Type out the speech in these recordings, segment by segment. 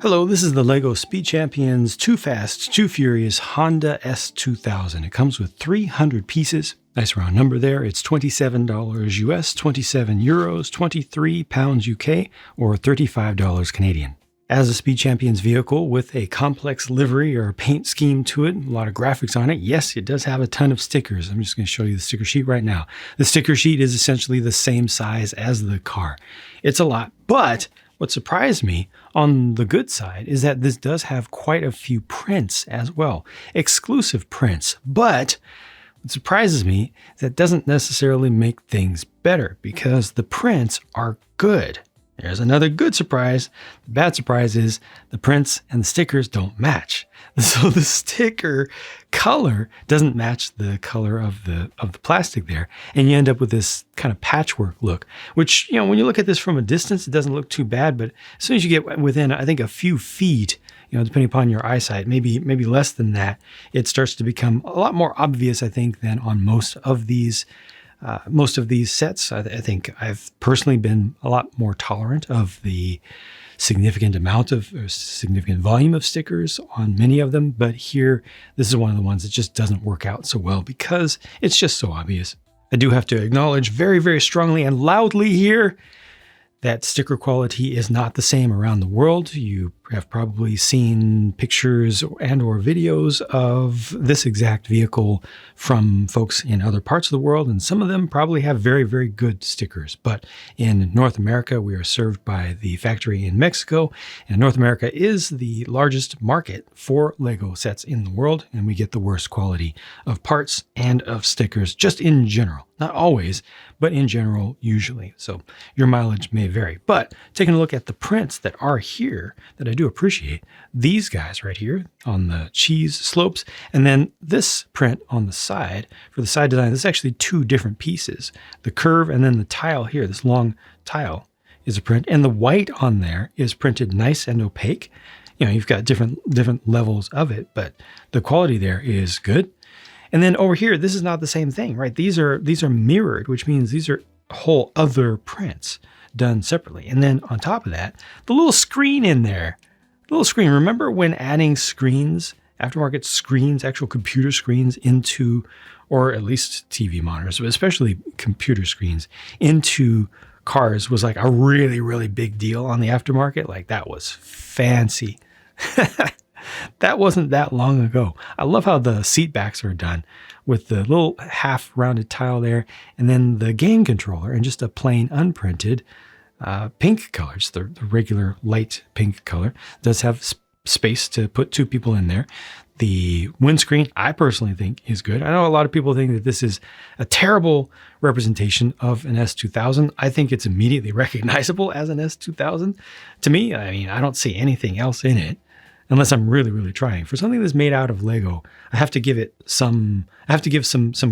Hello, this is the LEGO Speed Champions Too Fast, Too Furious Honda S2000. It comes with 300 pieces. Nice round number there. It's $27 US, 27 euros, 23 pounds UK, or $35 Canadian. As a Speed Champions vehicle with a complex livery or paint scheme to it, a lot of graphics on it, yes, it does have a ton of stickers. I'm just going to show you the sticker sheet right now. The sticker sheet is essentially the same size as the car. It's a lot, but what surprised me on the good side is that this does have quite a few prints as well, exclusive prints. But what surprises me is that doesn't necessarily make things better because the prints are good. There's another good surprise. The bad surprise is the prints and the stickers don't match. So the sticker color doesn't match the color of the plastic there. And you end up with this kind of patchwork look, which, you know, when you look at this from a distance, it doesn't look too bad. But as soon as you get within, I think, a few feet, you know, depending upon your eyesight, maybe less than that, it starts to become a lot more obvious, I think, than on most of these sets. I think I've personally been a lot more tolerant of the significant volume of stickers on many of them. But here, this is one of the ones that just doesn't work out so well because it's just so obvious. I do have to acknowledge very, very strongly and loudly here that sticker quality is not the same around the world. You have probably seen pictures and or videos of this exact vehicle from folks in other parts of the world, and some of them probably have very, very good stickers. But in North America, we are served by the factory in Mexico, and North America is the largest market for LEGO sets in the world, and we get the worst quality of parts and of stickers just in general. Not always, but in general, usually. So your mileage may vary. But taking a look at the prints that are here that I do appreciate, these guys right here on the cheese slopes, and then this print on the side for the side design. This is actually two different pieces. The curve and then the tile here, this long tile is a print, and the white on there is printed nice and opaque. You know, you've got different levels of it, but the quality there is good. And then over here, this is not the same thing, right? These are mirrored, which means these are whole other prints done separately. And then on top of that, the little screen in there, the little screen. Remember when adding screens, aftermarket screens, actual computer screens into, or at least TV monitors, but especially computer screens into cars was like a really, really big deal on the aftermarket. Like that was fancy. That wasn't that long ago. I love how the seat backs are done with the little half rounded tile there, and then the game controller and just a plain unprinted pink color, just the regular light pink color. It does have space to put two people in there. The windscreen, I personally think, is good. I know a lot of people think that this is a terrible representation of an S2000. I think it's immediately recognizable as an S2000. To me, I mean, I don't see anything else in it. Unless I'm really, really trying. For something that's made out of Lego, I have to give some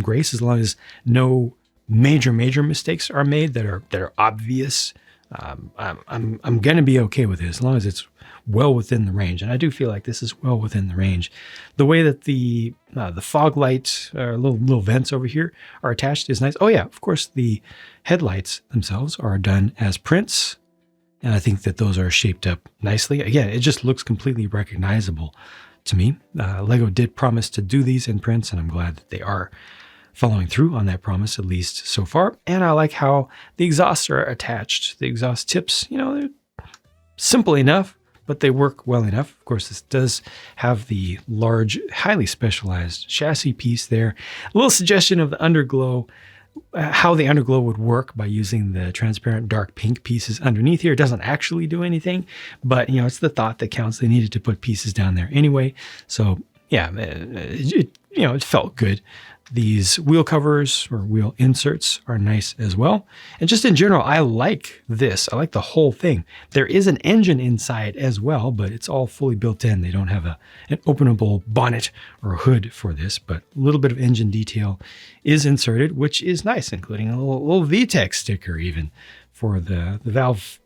grace as long as no major mistakes are made that are obvious. I'm going to be okay with it as long as it's well within the range. And I do feel like this is well within the range. The way that the fog light, little vents over here are attached is nice. Oh yeah, of course the headlights themselves are done as prints. And I think that those are shaped up nicely. Again, it just looks completely recognizable to me. LEGO did promise to do these in prints, and I'm glad that they are following through on that promise, at least so far. And I like how the exhausts are attached. The exhaust tips, you know, they're simple enough, but they work well enough. Of course, this does have the large, highly specialized chassis piece there. A little suggestion of the underglow, how the underglow would work by using the transparent dark pink pieces underneath here. It doesn't actually do anything, but you know, it's the thought that counts. They needed to put pieces down there anyway. So yeah, it felt good. These wheel covers or wheel inserts are nice as well. And just in general, I like this. I like the whole thing. There is an engine inside as well, but it's all fully built in. They don't have an openable bonnet or hood for this, but a little bit of engine detail is inserted, which is nice, including a little VTEC sticker even for the valve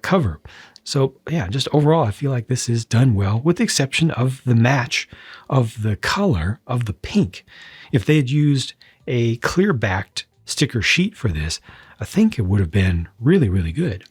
cover. So yeah, just overall, I feel like this is done well, with the exception of the match of the color of the pink. If they had used a clear backed sticker sheet for this, I think it would have been really, really good.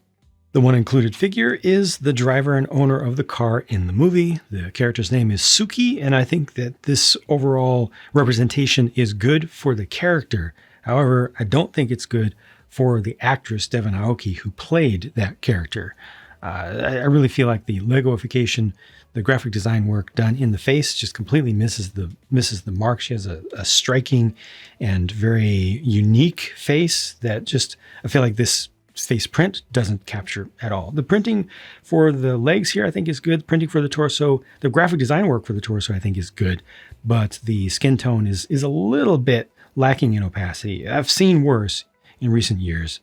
The one included figure is the driver and owner of the car in the movie. The character's name is Suki, and I think that this overall representation is good for the character. However, I don't think it's good for the actress Devon Aoki who played that character. I really feel like the Legoification, the graphic design work done in the face just completely misses the mark. She has a striking and very unique face that just, I feel like this face print doesn't capture at all. The printing for the legs here I think is good. Printing for the torso, the graphic design work for the torso I think is good, but the skin tone is a little bit lacking in opacity. I've seen worse in recent years,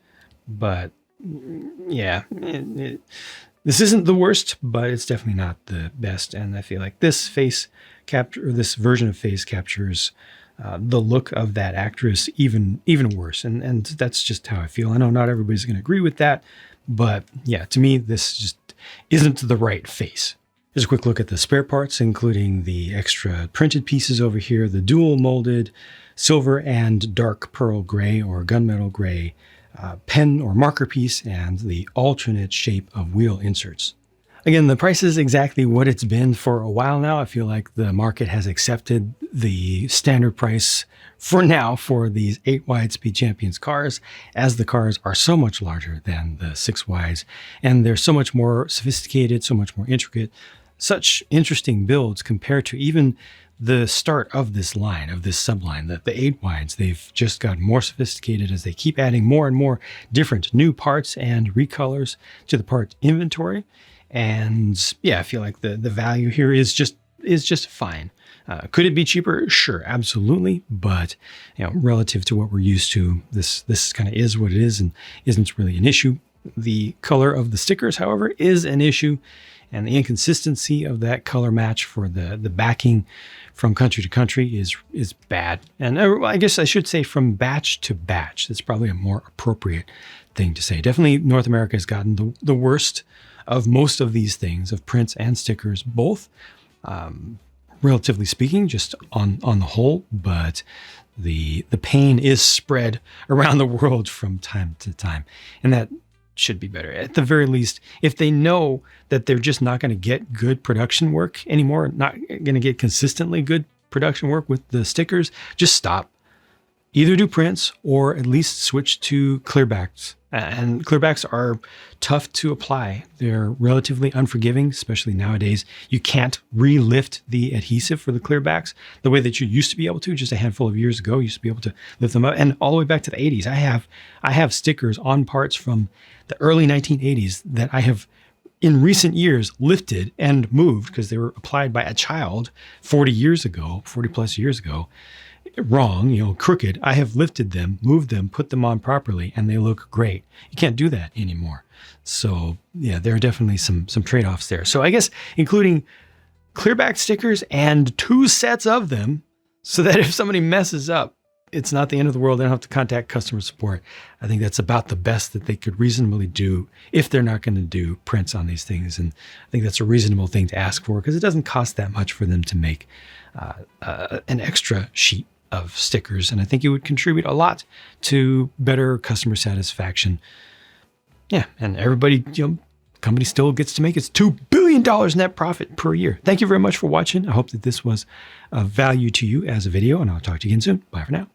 but yeah, this isn't the worst, but it's definitely not the best. And I feel like this this version of face captures the look of that actress even worse. And that's just how I feel. I know not everybody's going to agree with that, but yeah, to me, this just isn't the right face. Here's a quick look at the spare parts, including the extra printed pieces over here, the dual molded silver and dark pearl gray or gunmetal gray pen or marker piece, and the alternate shape of wheel inserts. Again, the price is exactly what it's been for a while now. I feel like the market has accepted the standard price for now for these 8-wide Speed Champions cars, as the cars are so much larger than the 6-wides, and they're so much more sophisticated, so much more intricate, such interesting builds compared to even the start of this line, of this subline, the 8-wides. They've just gotten more sophisticated as they keep adding more and more different new parts and recolors to the part inventory. And yeah, I feel like the value here is just fine. Could it be cheaper? Sure, absolutely. But relative to what we're used to, this kind of is what it is and isn't really an issue. The color of the stickers, however, is an issue, and the inconsistency of that color match for the backing from country to country is bad. And I guess I should say from batch to batch. That's probably a more appropriate thing to say. Definitely North America has gotten the worst of most of these things, of prints and stickers, both, relatively speaking, just on the whole, but the pain is spread around the world from time to time, and that should be better. At the very least, if they know that they're just not going to get good production work anymore, not going to get consistently good production work with the stickers, just stop. Either do prints or at least switch to clearbacks. And clearbacks are tough to apply. They're relatively unforgiving, especially nowadays. You can't relift the adhesive for the clearbacks the way that you used to be able to. Just a handful of years ago, you used to be able to lift them up. And all the way back to the 80s, I have stickers on parts from the early 1980s that I have in recent years lifted and moved because they were applied by a child 40 plus years ago. Wrong, crooked. I have lifted them, moved them, put them on properly, and they look great. You can't do that anymore. So yeah, there are definitely some trade-offs there. So I guess including clearback stickers and 2 sets of them, so that if somebody messes up, it's not the end of the world. They don't have to contact customer support. I think that's about the best that they could reasonably do if they're not going to do prints on these things. And I think that's a reasonable thing to ask for because it doesn't cost that much for them to make an extra sheet of stickers. And I think it would contribute a lot to better customer satisfaction. Yeah. And everybody, company still gets to make its $2 billion net profit per year. Thank you very much for watching. I hope that this was of value to you as a video, and I'll talk to you again soon. Bye for now.